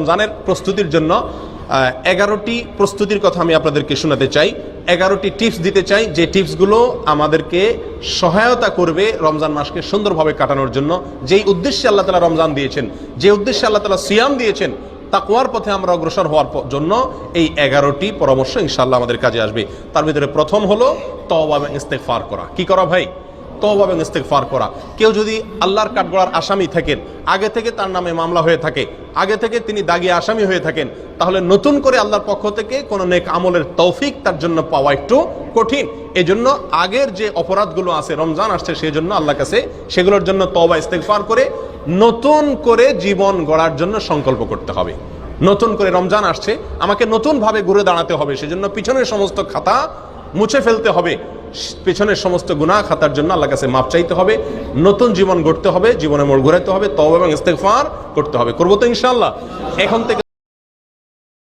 রমজানের প্রস্তুতির জন্য 11টি প্রস্তুতির কথা আমি আপনাদেরকে শোনাতে চাই। 11টি টিপস দিতে চাই, যে টিপসগুলো আমাদেরকে সহায়তা করবে রমজান মাসকে সুন্দরভাবে কাটানোর জন্য। যেই উদ্দেশ্যে আল্লাহ তাআলা রমজান দিয়েছেন, যে উদ্দেশ্যে আল্লাহ তাআলা সিয়াম দিয়েছেন, তাকওয়ার পথে আমরা অগ্রসর হওয়ার জন্য এই 11টি পরামর্শ ইনশাআল্লাহ আমাদের কাজে আসবে। তার ভিতরে প্রথম হলো তওবা এবং ইস্তেগফার করা। কি করা ভাই? তওবা এবং ইস্তেগফার করা। কেউ যদি আল্লাহর কাঠগড়ার আসামি থাকেন, আগে থেকে তার নামে মামলা হয়ে থাকে, আগে থেকে তিনি দাগী আসামি হয়ে থাকেন, তাহলে নতুন করে আল্লাহর পক্ষ থেকে কোনো নেক আমলের তৌফিক তার জন্য পাওয়া একটু কঠিন। এজন্য আগের যে অপরাধগুলো আছে, রমজান আসছে সেই জন্য আল্লাহর কাছে সেগুলোর জন্য তওবা ইস্তেগফার করে নতুন করে জীবন গড়ার জন্য সংকল্প করতে হবে। নতুন করে রমজান আসছে, আমাকে নতুনভাবে ঘুরে দাঁড়াতে হবে, সেজন্য পিছনের সমস্ত খাতা মুছে ফেলতে হবে, পেছনের সমস্ত গুনাহ খাতার জন্য আল্লাহর কাছে মাপ চাইতে হবে, নতুন জীবন গড়তে হবে, জীবনে মোড় ঘুরাতে হবে, তওবা এবং ইস্তেগফার করতে হবে। করবো তো ইনশাআল্লাহ? এখন থেকে